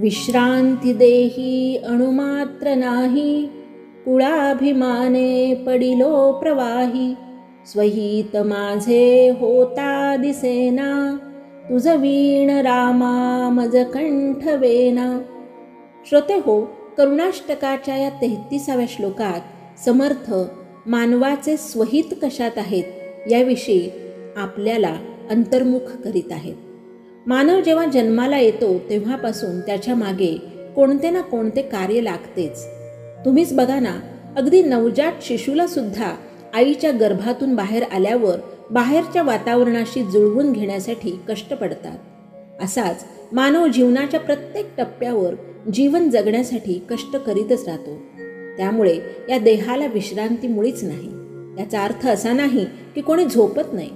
विश्रांती देही अणुमात्र नाही, कुळाभिमाने पडिलो प्रवाही. स्वहित माझे होता दिसेना, तुझ वीण रामा मज कंठवेना. श्रोते हो, करुणाष्टकाच्या या 33व्या श्लोकात समर्थ मानवाचे स्वहित कशात आहेत याविषयी आपल्याला अंतर्मुख करीत आहेत. मानव जेव्हा जन्माला येतो तेव्हापासून त्याच्या मागे कोणते ना कोणते कार्य लागतेच. तुम्हीच बघा ना, अगदी नवजात शिशूला सुद्धा आईच्या गर्भातून बाहेर आल्यावर बाहेरच्या वातावरणाशी जुळवून घेण्यासाठी कष्ट पडतात. असाच मानव जीवनाच्या प्रत्येक टप्प्यावर जीवन जगण्यासाठी कष्ट करीतच राहतो. त्यामुळे या देहाला विश्रांती मुळीच नाही. याचा अर्थ असा नाही की कोणी झोपत नाही.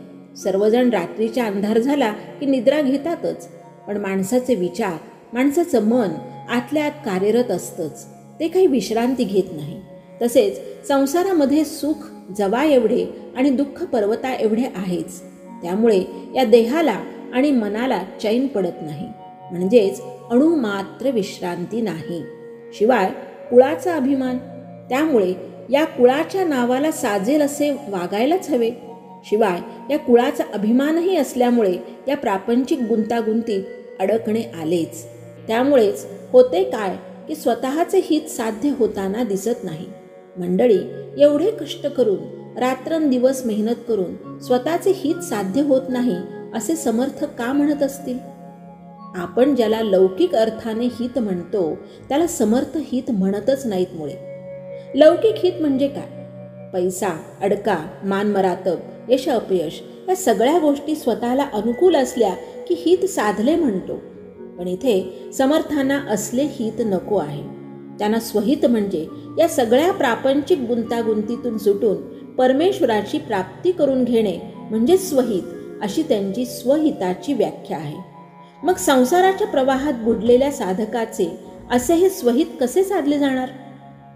सर्वजण रात्रीचा अंधार झाला की निद्रा घेतातच. पण माणसाचे विचार, माणसाचं मन आतल्या आत कार्यरत असतंच. ते काही विश्रांती घेत नाही. तसेच संसारामध्ये सुख जवा एवढे आणि दुःख पर्वता एवढे आहेच. त्यामुळे या देहाला आणि मनाला चैन पडत नाही. म्हणजेच अणुमात्र विश्रांती नाही. शिवाय कुळाचा अभिमान, त्यामुळे या कुळाच्या नावाला साजेल असे वागायलाच हवे. शिवाय या कुळाचा अभिमानही असल्यामुळे या प्रापंचिक गुंतागुंतीत अडकणे आलेच. त्यामुळेच होते काय की स्वतःचे हित साध्य होताना दिसत नाही. मंडळी, एवढे कष्ट करून रात्रंदिवस मेहनत करून स्वतःचे हित साध्य होत नाही असे समर्थ का म्हणत असतील? आपण ज्याला लौकिक अर्थाने हित म्हणतो त्याला समर्थ हित म्हणतच नाहीत. मुळे लौकिक हित म्हणजे काय? पैसा, अडका, मानमरातब, यश अपयश या सगळ्या गोष्टी स्वतःला अनुकूल असल्या की हित साधले म्हणतो. पण इथे समर्थांना असले हित नको आहे. त्यांना स्वहित म्हणजे या सगळ्या प्रापंचिक गुंतागुंतीतून सुटून परमेश्वराची प्राप्ती करून घेणे म्हणजे स्वहित, अशी त्यांची स्वहिताची व्याख्या आहे. मग संसाराच्या प्रवाहात बुडलेल्या साधकाचे असे हे स्वहित कसे साधले जाणार?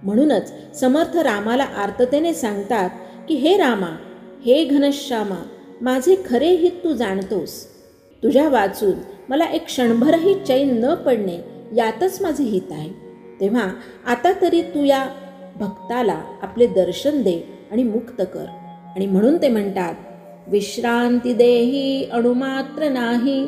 म्हणूनच समर्थ रामाला आर्ततेने सांगतात की हे रामा, हे घनश्यामा, माझे खरे हित तू जाणतोस. तुझ्या वाचून मला एक क्षणभरही चैन न पडणे यातच माझे हित आहे. तेव्हा आता तरी तू या भक्ताला आपले दर्शन दे आणि मुक्त कर. आणि म्हणून ते म्हणतात, विश्रांती देही अणुमात्र नाही,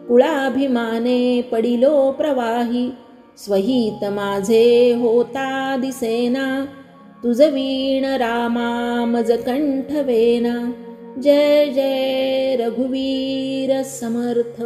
कुळाभिमाने पडिलो प्रवाही. स्वहित माझे होता दिसेना, तुझ वीण रामा मज कंठवेना. जय जय रघुवीर समर्थ.